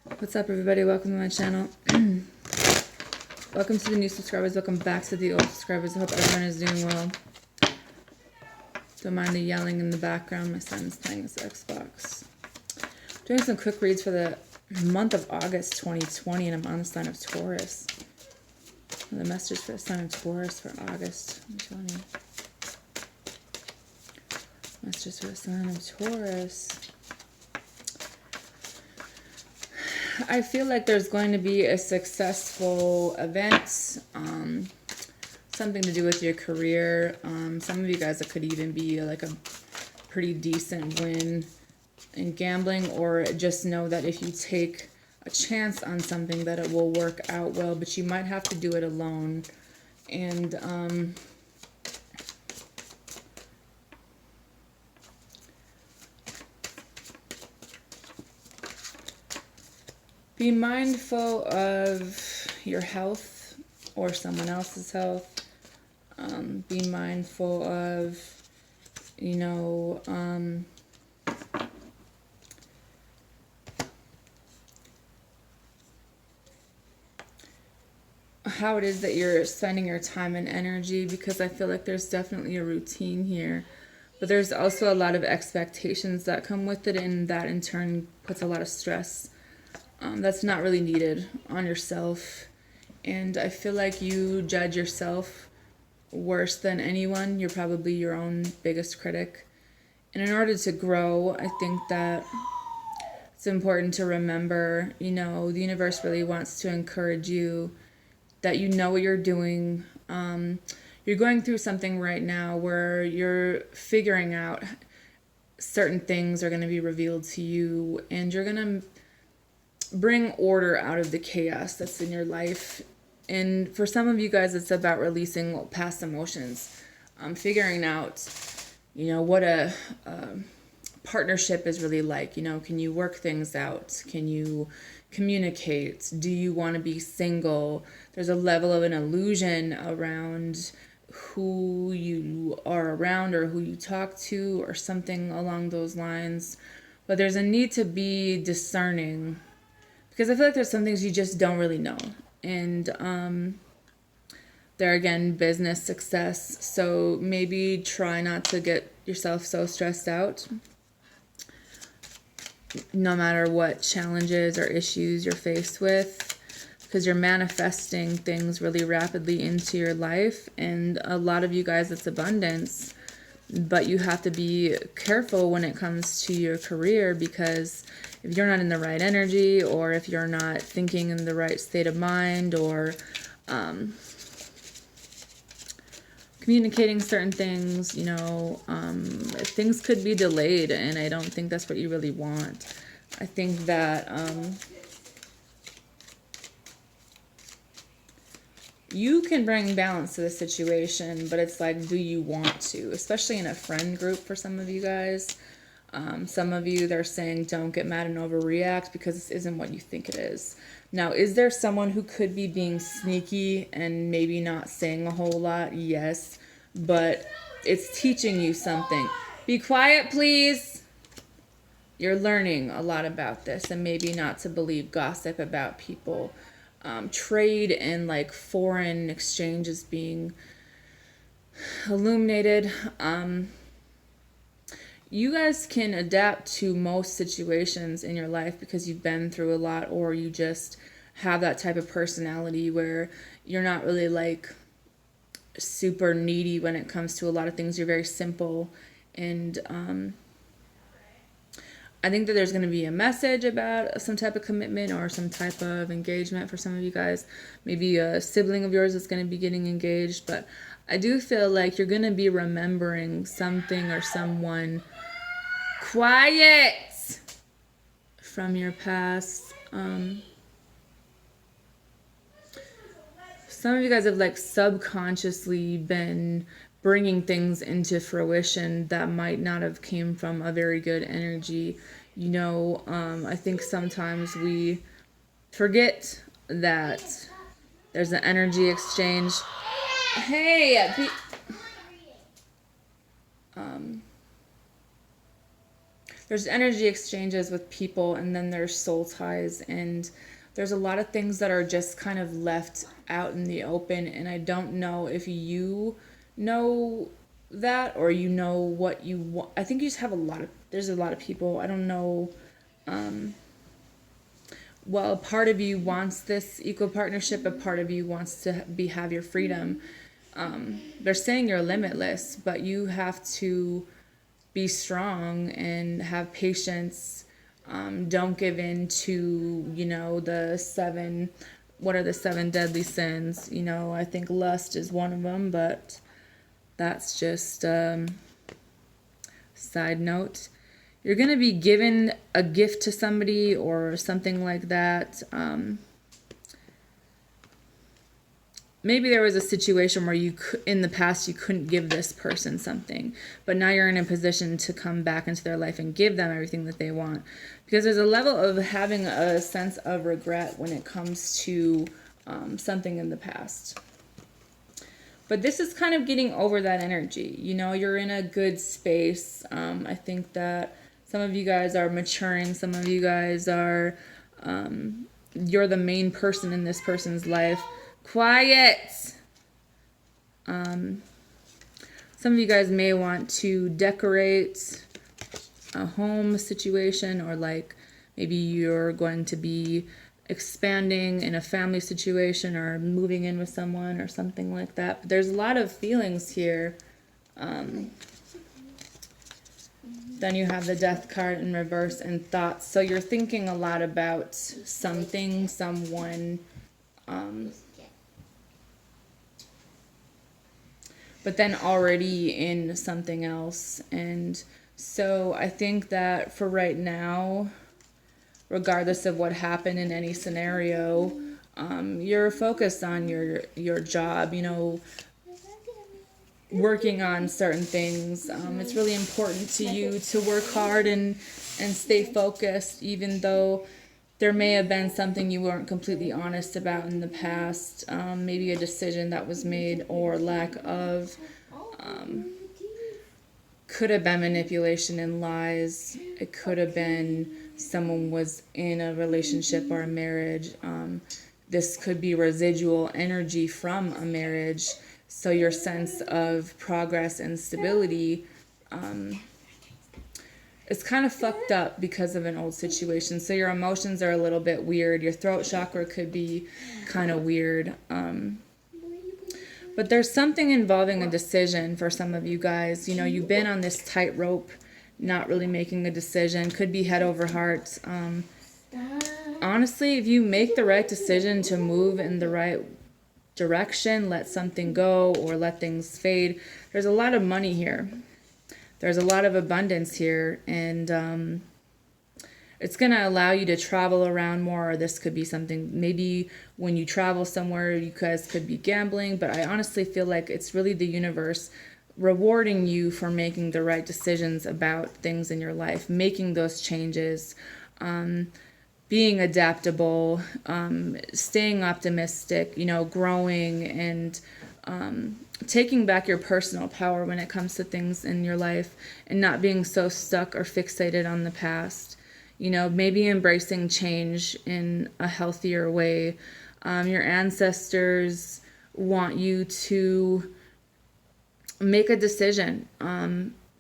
What's up, everybody? Welcome to my channel. Welcome to the new subscribers. Welcome back to the old subscribers. I hope everyone is doing well. Don't mind the yelling in the background. My son's playing his Xbox. Doing some quick reads for the month of August 2020, and I'm on the sign of Taurus. The message for the sign of Taurus for August 2020. Message for the sign of Taurus. I feel like there's going to be a successful event, something to do with your career. Some of you guys, it could even be like a pretty decent win in gambling, or just know that if you take a chance on something that it will work out well, but you might have to do it alone. And be mindful of your health or someone else's health. Be mindful of, how it is that you're spending your time and energy, because I feel like there's definitely a routine here. But there's also a lot of expectations that come with it, and that in turn puts a lot of stress that's not really needed on yourself. And I feel like you judge yourself worse than anyone. You're probably your own biggest critic. And in order to grow, I think that it's important to remember, the universe really wants to encourage you, that you know what you're doing. You're going through something right now where you're figuring out certain things are going to be revealed to you, and you're going to bring order out of the chaos that's in your life. And for some of you guys, it's about releasing past emotions, figuring out, what a partnership is really like. Can you work things out? Can you communicate? Do you want to be single? There's a level of an illusion around who you are around or who you talk to or something along those lines. But there's a need to be discerning, because I feel like there's some things you just don't really know. And there again, business success. So maybe try not to get yourself so stressed out, no matter what challenges or issues you're faced with, because you're manifesting things really rapidly into your life. And a lot of you guys, it's abundance, but you have to be careful when it comes to your career, because if you're not in the right energy, or if you're not thinking in the right state of mind, or communicating certain things, things could be delayed, and I don't think that's what you really want. I think that you can bring balance to the situation, but it's like, do you want to? Especially in a friend group for some of you guys. Some of you, they're saying don't get mad and overreact because this isn't what you think it is. Now, is there someone who could be being sneaky and maybe not saying a whole lot? Yes, but it's teaching you something. Be quiet, please. You're learning a lot about this, and maybe not to believe gossip about people. Trade and like foreign exchanges being illuminated. You guys can adapt to most situations in your life because you've been through a lot, or you just have that type of personality where you're not really like super needy when it comes to a lot of things. You're very simple. And I think that there's going to be a message about some type of commitment or some type of engagement for some of you guys. Maybe a sibling of yours is going to be getting engaged, but I do feel like you're going to be remembering something or someone. Quiet! From your past. Some of you guys have like subconsciously been bringing things into fruition that might not have came from a very good energy. I think sometimes we forget that there's an energy exchange. Hey, there's energy exchanges with people, and then there's soul ties, and there's a lot of things that are just kind of left out in the open, and I don't know if you know that, or you know what you want. I think you just have there's a lot of people, I don't know, well, a part of you wants this equal partnership, a part of you wants to have your freedom. They're saying you're limitless, but you have to be strong and have patience. Don't give in to, the seven, what are the 7 deadly sins? I think lust is one of them, but that's just side note. You're going to be given a gift to somebody or something like that. Maybe there was a situation where in the past you couldn't give this person something, but now you're in a position to come back into their life and give them everything that they want. Because there's a level of having a sense of regret when it comes to something in the past. But this is kind of getting over that energy. You're in a good space. I think that some of you guys are maturing. Some of you guys are, you're the main person in this person's life. Quiet! Some of you guys may want to decorate a home situation, or like maybe you're going to be expanding in a family situation or moving in with someone or something like that. But there's a lot of feelings here. Then you have the Death card in reverse and thoughts. So you're thinking a lot about something, someone, but then already in something else. And so I think that for right now, regardless of what happened in any scenario, you're focused on your job, working on certain things. It's really important to you to work hard and stay focused, even though there may have been something you weren't completely honest about in the past, maybe a decision that was made or lack of. Could have been manipulation and lies. It could have been someone was in a relationship or a marriage. This could be residual energy from a marriage. So your sense of progress and stability is kind of fucked up because of an old situation. So your emotions are a little bit weird. Your throat chakra could be kind of weird. But there's something involving a decision for some of you guys. You've been on this tightrope, not really making a decision. Could be head over heart. Honestly, if you make the right decision to move in the right direction, let something go or let things fade, there's a lot of money here. There's a lot of abundance here, and it's going to allow you to travel around more. Or this could be something, maybe when you travel somewhere, you guys could be gambling, but I honestly feel like it's really the universe rewarding you for making the right decisions about things in your life, making those changes, being adaptable, staying optimistic, growing, and taking back your personal power when it comes to things in your life, and not being so stuck or fixated on the past. Maybe embracing change in a healthier way. Your ancestors want you to make a decision,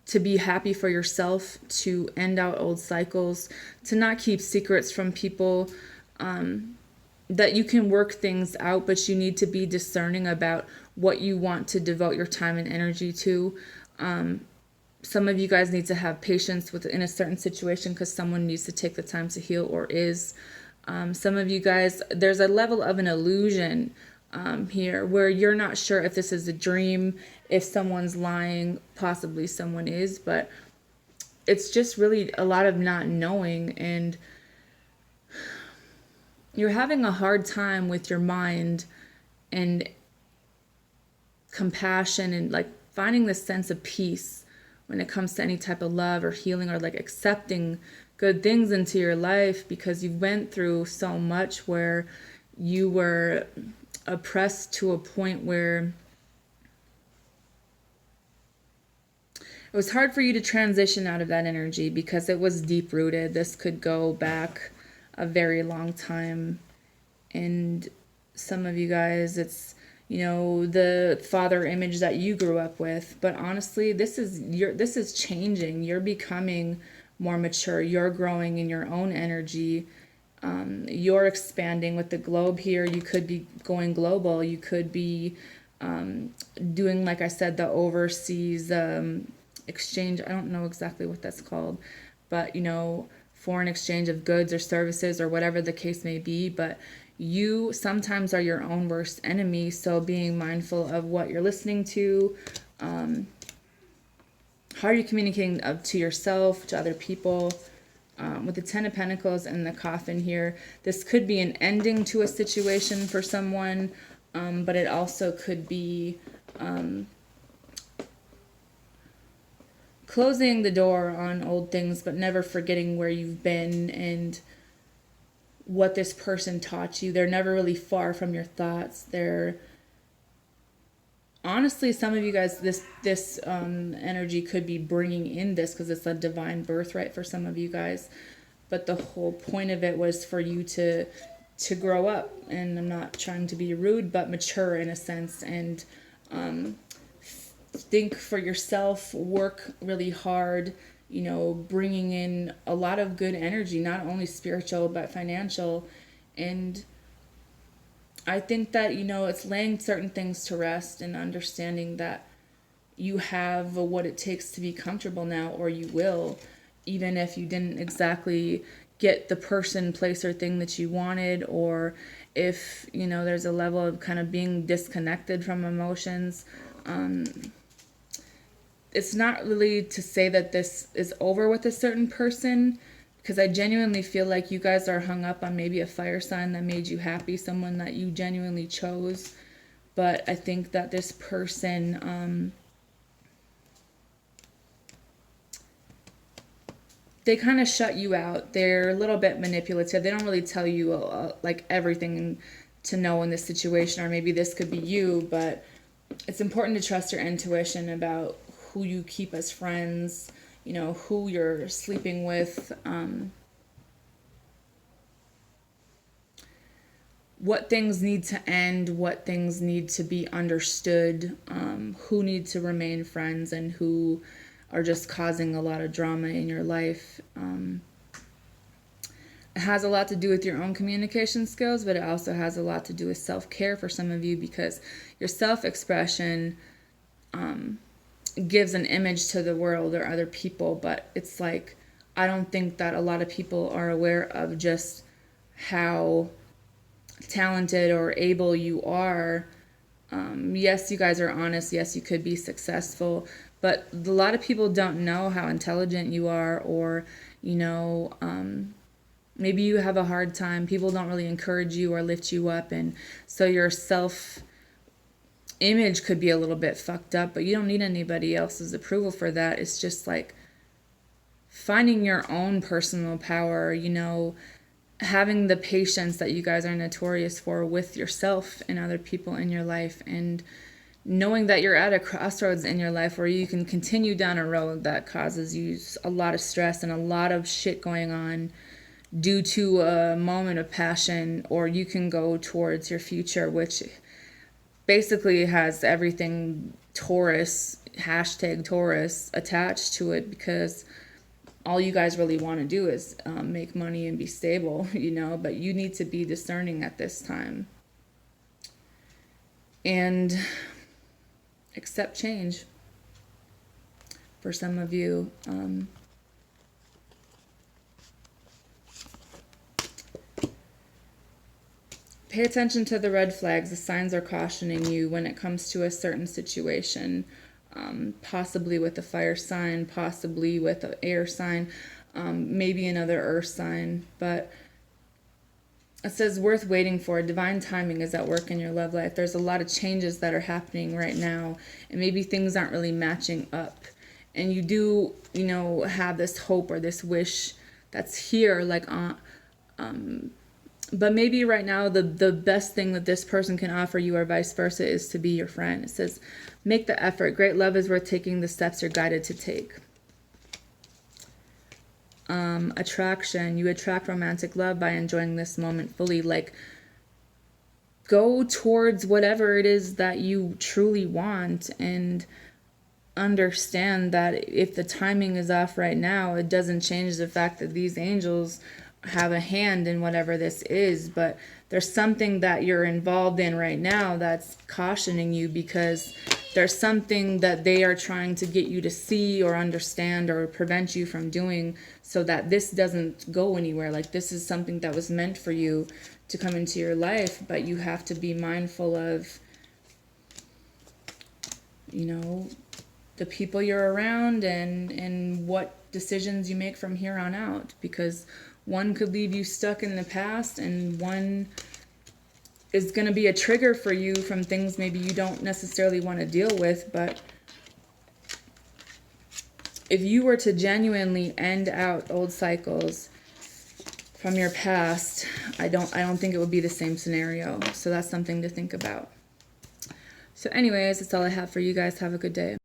to be happy for yourself, to end out old cycles, to not keep secrets from people, that you can work things out, but you need to be discerning about what you want to devote your time and energy to. Some of you guys need to have patience in a certain situation because someone needs to take the time to heal or is. Some of you guys, there's a level of an illusion here where you're not sure if this is a dream, if someone's lying, possibly someone is, but it's just really a lot of not knowing, and you're having a hard time with your mind and compassion and like finding this sense of peace when it comes to any type of love or healing or like accepting good things into your life, because you went through so much where you were oppressed to a point where it was hard for you to transition out of that energy because it was deep rooted. This could go back a very long time. And some of you guys, it's, you know, the father image that you grew up with. But honestly, this is changing. You're becoming more mature. You're growing in your own energy. You're expanding with the globe here. You could be going global. You could be doing, like I said, the overseas exchange. I don't know exactly what that's called, but, you know, foreign exchange of goods or services or whatever the case may be. But you sometimes are your own worst enemy. So being mindful of what you're listening to, how are you communicating to yourself, to other people. With the Ten of Pentacles and the Coffin here, this could be an ending to a situation for someone, but it also could be closing the door on old things, but never forgetting where you've been and what this person taught you. They're never really far from your thoughts. They're honestly, some of you guys, this energy could be bringing in this because it's a divine birthright for some of you guys. But the whole point of it was for you to grow up. And I'm not trying to be rude, but mature in a sense. And think for yourself, work really hard, you know, bringing in a lot of good energy, not only spiritual, but financial. And I think that, you know, it's laying certain things to rest and understanding that you have what it takes to be comfortable now, or you will, even if you didn't exactly get the person, place, or thing that you wanted, or if, you know, there's a level of kind of being disconnected from emotions. It's not really to say that this is over with a certain person, because I genuinely feel like you guys are hung up on maybe a fire sign that made you happy, someone that you genuinely chose. But I think that this person, they kind of shut you out. They're a little bit manipulative. They don't really tell you like everything to know in this situation, or maybe this could be you, but it's important to trust your intuition about who you keep as friends, you know, who you're sleeping with, what things need to end, what things need to be understood, who need to remain friends, and who are just causing a lot of drama in your life. It has a lot to do with your own communication skills, but it also has a lot to do with self-care for some of you, because your self-expression gives an image to the world or other people. But it's like, I don't think that a lot of people are aware of just how talented or able you are. Yes, you guys are honest. Yes, you could be successful, but a lot of people don't know how intelligent you are, or, you know, maybe you have a hard time. People don't really encourage you or lift you up, and so your self-image could be a little bit fucked up, but you don't need anybody else's approval for that. It's just like finding your own personal power, you know, having the patience that you guys are notorious for with yourself and other people in your life, and knowing that you're at a crossroads in your life where you can continue down a road that causes you a lot of stress and a lot of shit going on due to a moment of passion, or you can go towards your future, which basically has everything Taurus, #Taurus attached to it, because all you guys really want to do is make money and be stable, you know, but you need to be discerning at this time and accept change for some of you. Pay attention to the red flags. The signs are cautioning you when it comes to a certain situation. Possibly with a fire sign, possibly with an air sign, maybe another earth sign. But it says worth waiting for. Divine timing is at work in your love life. There's a lot of changes that are happening right now, and maybe things aren't really matching up. And you do, you know, have this hope or this wish that's here, like But maybe right now the best thing that this person can offer you, or vice versa, is to be your friend. It says, make the effort. Great love is worth taking the steps you're guided to take. Attraction. You attract romantic love by enjoying this moment fully. Like, go towards whatever it is that you truly want, and understand that if the timing is off right now, it doesn't change the fact that these angels have a hand in whatever this is. But there's something that you're involved in right now that's cautioning you, because there's something that they are trying to get you to see or understand or prevent you from doing, so that this doesn't go anywhere. Like, this is something that was meant for you to come into your life, but you have to be mindful of, you know, the people you're around and what decisions you make from here on out, because one could leave you stuck in the past, and one is going to be a trigger for you from things maybe you don't necessarily want to deal with. But if you were to genuinely end out old cycles from your past, I don't think it would be the same scenario. So that's something to think about. So anyways, that's all I have for you guys. Have a good day.